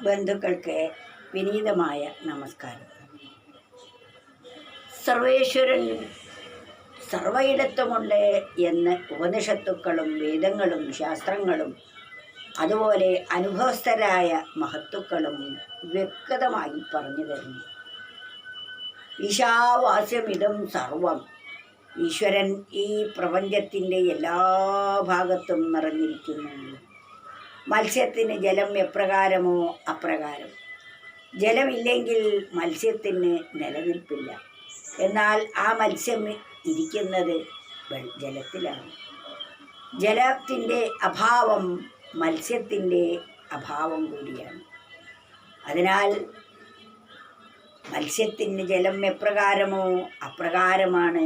ബന്ധുക്കൾക്ക് വിനീതമായ നമസ്കാരം. സർവേശ്വരൻ സർവയിടത്തുമുണ്ട് എന്ന് ഉപനിഷത്തുക്കളും വേദങ്ങളും ശാസ്ത്രങ്ങളും അതുപോലെ അനുഭവസ്ഥരായ മഹത്തുക്കളും വ്യക്തമായി പറഞ്ഞു തരുന്നു. ഈശാവാസ്യമിതം സർവം. ഈശ്വരൻ ഈ പ്രപഞ്ചത്തിൻ്റെ എല്ലാ ഭാഗത്തും നിറഞ്ഞിരിക്കുന്നു. മത്സ്യത്തിന് ജലം എപ്രകാരമോ അപ്രകാരം. ജലമില്ലെങ്കിൽ മത്സ്യത്തിന് നിലനിൽപ്പില്ല. എന്നാൽ ആ മത്സ്യം ഇരിക്കുന്നത് ജലത്തിലാണ്. ജലത്തിൻ്റെ അഭാവം മത്സ്യത്തിൻ്റെ അഭാവം കൂടിയാണ്. അതിനാൽ മത്സ്യത്തിന് ജലം എപ്രകാരമോ അപ്രകാരമാണ്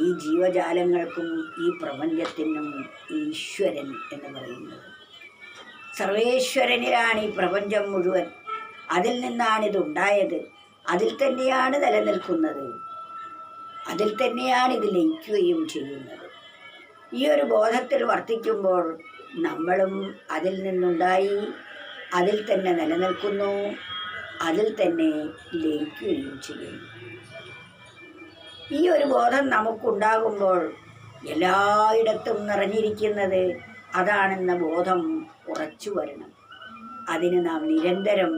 ഈ ജീവജാലങ്ങൾക്കും ഈ പ്രപഞ്ചത്തിനും ഈശ്വരൻ എന്ന് പറയുന്നത്. സർവേശ്വരനിലാണ് ഈ പ്രപഞ്ചം മുഴുവൻ. അതിൽ നിന്നാണിതുണ്ടായത്. അതിൽ തന്നെയാണ് നിലനിൽക്കുന്നത്. അതിൽ തന്നെയാണ് ഇത് ലയിക്കുകയും ചെയ്യുന്നത്. ഈ ഒരു ബോധത്തിൽ വർത്തിക്കുമ്പോൾ നമ്മളും അതിൽ നിന്നുണ്ടായി, അതിൽ തന്നെ നിലനിൽക്കുന്നു, അതിൽ തന്നെ ലയിക്കുകയും ചെയ്യുന്നു. ഈ ഒരു ബോധം നമുക്കുണ്ടാകുമ്പോൾ എല്ലായിടത്തും നിറഞ്ഞിരിക്കുന്നത് അതാണെന്ന ബോധം ഉറച്ചു വരണം. അതിന് നാം നിരന്തരം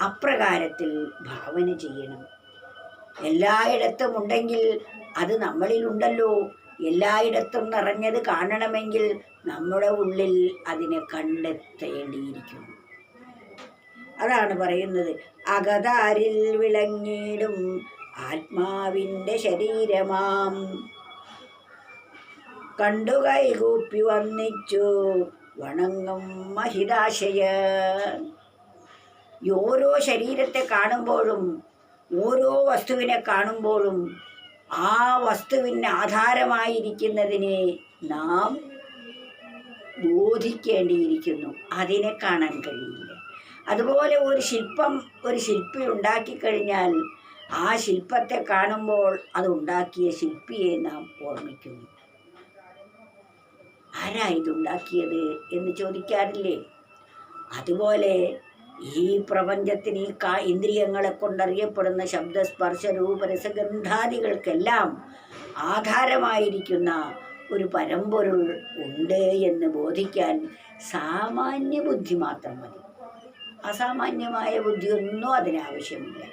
അപ്രകാരത്തിൽ ഭാവന ചെയ്യണം. എല്ലായിടത്തും ഉണ്ടെങ്കിൽ അത് നമ്മളിലുണ്ടല്ലോ. എല്ലായിടത്തും നിറഞ്ഞത് കാണണമെങ്കിൽ നമ്മുടെ ഉള്ളിൽ അതിനെ കണ്ടെത്തേണ്ടിയിരിക്കുന്നു. അതാണ് പറയുന്നത്, അകതാരിൽ വിളങ്ങിടും ആത്മാവിൻ്റെ ശരീരമാം കണ്ടു കൈകൂപ്പി വന്നിച്ചു വണങ്ങും മഹിതാശയ. ഓരോ ശരീരത്തെ കാണുമ്പോഴും ഓരോ വസ്തുവിനെ കാണുമ്പോഴും ആ വസ്തുവിന് ആധാരമായിരിക്കുന്നതിനെ നാം ബോധിക്കേണ്ടിയിരിക്കുന്നു. അതിനെ കാണാൻ കഴിയില്ല. അതുപോലെ ഒരു ശില്പി ഉണ്ടാക്കിക്കഴിഞ്ഞാൽ ആ ശില്പത്തെ കാണുമ്പോൾ അത് ഉണ്ടാക്കിയ ശില്പിയെ നാം ഓർമ്മിക്കുന്നു. ആരാ ഇതുണ്ടാക്കിയത് എന്ന് ചോദിക്കാറില്ലേ? അതുപോലെ ഈ പ്രപഞ്ചത്തിന് ഈ ഇന്ദ്രിയങ്ങളെ കൊണ്ടറിയപ്പെടുന്ന ശബ്ദസ്പർശ രൂപരസഗന്ധാദികൾക്കെല്ലാം ആധാരമായിരിക്കുന്ന ഒരു പരമ്പൊരുൾ ഉണ്ട് എന്ന് ബോധിക്കാൻ സാമാന്യ ബുദ്ധി മാത്രം മതി. അസാമാന്യമായ ബുദ്ധിയൊന്നും അതിനാവശ്യമില്ല.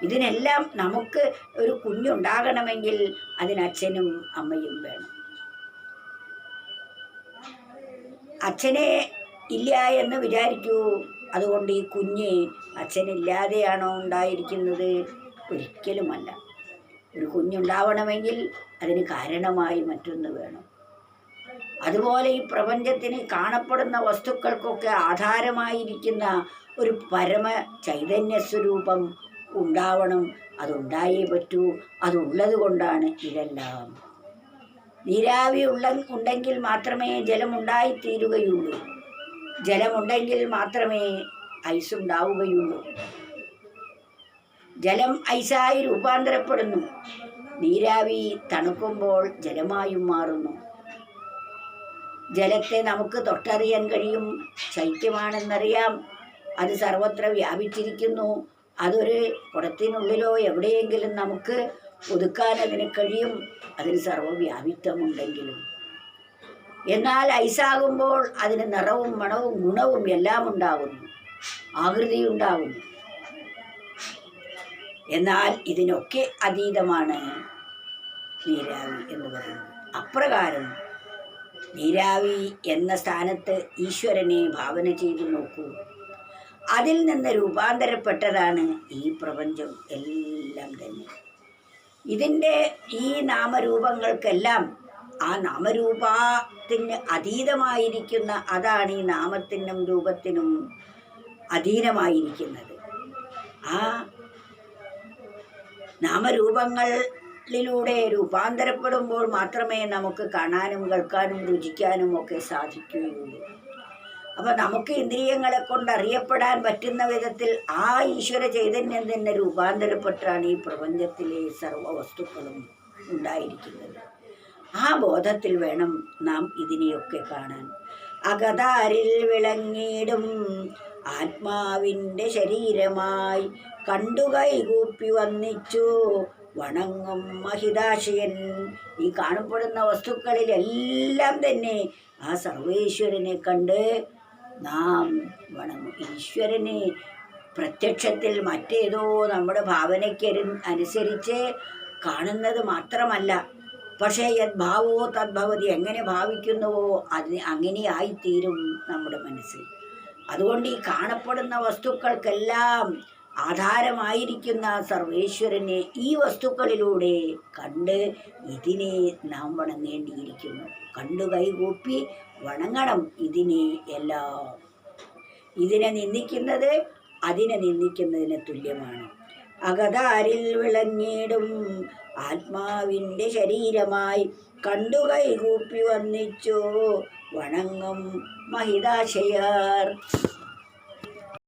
ഇതിനെല്ലാം നമുക്ക് ഒരു കുഞ്ഞുണ്ടാകണമെങ്കിൽ അതിന് അച്ഛനും അമ്മയും വേണം. അച്ഛനെ ഇല്ല എന്ന് വിചാരിക്കൂ. അതുകൊണ്ട് ഈ കുഞ്ഞ് അച്ഛനില്ലാതെയാണോ ഉണ്ടായിരിക്കുന്നത്? ഒരിക്കലുമല്ല. ഒരു കുഞ്ഞുണ്ടാവണമെങ്കിൽ അതിന് കാരണമായി മറ്റൊന്ന് വേണം. അതുപോലെ ഈ പ്രപഞ്ചത്തിന് കാണപ്പെടുന്ന വസ്തുക്കൾക്കൊക്കെ ആധാരമായിരിക്കുന്ന ഒരു പരമ ചൈതന്യ സ്വരൂപം ഉണ്ടാവണം. അതുണ്ടായേ പറ്റൂ. അതുള്ളത് കൊണ്ടാണ് ഇതെല്ലാം. നീരാവി ഉണ്ടെങ്കിൽ മാത്രമേ ജലമുണ്ടായിത്തീരുകയുള്ളൂ. ജലമുണ്ടെങ്കിൽ മാത്രമേ ഐസുണ്ടാവുകയുള്ളൂ. ജലം ഐസായി രൂപാന്തരപ്പെടുന്നു. നീരാവി തണുക്കുമ്പോൾ ജലമായും മാറുന്നു. ജലത്തെ നമുക്ക് തൊട്ടറിയാൻ കഴിയും. ശൈത്യമാണെന്നറിയാം. അത് സർവത്ര വ്യാപിച്ചിരിക്കുന്നു. അതൊരു കുടത്തിനുള്ളിലോ എവിടെയെങ്കിലും നമുക്ക് ഒതുക്കാൻ അതിന് കഴിയും. അതിന് സർവ്വവ്യാപിത്വമുണ്ടെങ്കിലും. എന്നാൽ ഐസാകുമ്പോൾ അതിന് നിറവും മണവും ഗുണവും എല്ലാം ഉണ്ടാകുന്നു. ആകൃതി ഉണ്ടാകുന്നു. എന്നാൽ ഇതിനൊക്കെ അതീതമാണ് നീരാവി എന്ന് പറയുന്നത്. അപ്രകാരം നീരാവി എന്ന സ്ഥാനത്ത് ഈശ്വരനെ ഭാവന ചെയ്തു നോക്കൂ. അതിൽ നിന്ന് രൂപാന്തരപ്പെട്ടതാണ് ഈ പ്രപഞ്ചം എല്ലാം തന്നെ. ഇതിൻ്റെ ഈ നാമരൂപങ്ങൾക്കെല്ലാം ആ നാമരൂപത്തിന് അതീതമായിരിക്കുന്ന അതാണ് ഈ നാമത്തിനും രൂപത്തിനും അധീനമായിരിക്കുന്നത്. ആ നാമരൂപങ്ങളിലൂടെ രൂപാന്തരപ്പെടുമ്പോൾ മാത്രമേ നമുക്ക് കാണാനും കേൾക്കാനും രുചിക്കാനും ഒക്കെ സാധിക്കുകയുള്ളൂ. അപ്പോൾ നമുക്ക് ഇന്ദ്രിയങ്ങളെ കൊണ്ട് അറിയപ്പെടാൻ പറ്റുന്ന വിധത്തിൽ ആ ഈശ്വര ചൈതന്യം തന്നെ രൂപാന്തരപ്പെട്ടാണ് ഈ പ്രപഞ്ചത്തിലെ സർവ്വ വസ്തുക്കളും ഉണ്ടായിരിക്കുന്നത്. ആ ബോധത്തിൽ വേണം നാം ഇതിനെയൊക്കെ കാണാൻ. അകതാരിൽ വിളങ്ങിടും ആത്മാവിൻ്റെ ശരീരമായി കണ്ടു കൈകൂപ്പി വന്നിച്ചു വണങ്ങും മഹിതാശയൻ. ഈ കാണപ്പെടുന്ന വസ്തുക്കളിലെല്ലാം തന്നെ ആ സർവേശ്വരനെ കണ്ട് നാം വണങ്ങും. ഈശ്വരനെ പ്രത്യക്ഷത്തിൽ മറ്റേതോ നമ്മുടെ ഭാവനയ്ക്ക് അനുസരിച്ച് കാണുന്നത് മാത്രമല്ല, പക്ഷേ യദ്ഭാവോ തദ്ഭവതി, എങ്ങനെ ഭാവിക്കുന്നുവോ അങ്ങനെ ആയിത്തീരും നമ്മുടെ മനസ്സിൽ. അതുകൊണ്ട് ഈ കാണപ്പെടുന്ന വസ്തുക്കൾക്കെല്ലാം ആധാരമായിരിക്കുന്ന സർവേശ്വരനെ ഈ വസ്തുക്കളിലൂടെ കണ്ട് ഇതിനെ നാം വണങ്ങേണ്ടിയിരിക്കുന്നു. കണ്ടു കൈകൂപ്പി വണങ്ങണം ഇതിനെ എല്ലാം. ഇതിനെ നിന്ദിക്കുന്നത് അതിനെ നിന്ദിക്കുന്നതിന് തുല്യമാണ്. അകതാരിൽ വിളങ്ങിടും ആത്മാവിൻ്റെ ശരീരമായി കണ്ടു കൈകൂപ്പി വന്നിച്ചു വണങ്ങും മഹിതാശയർ.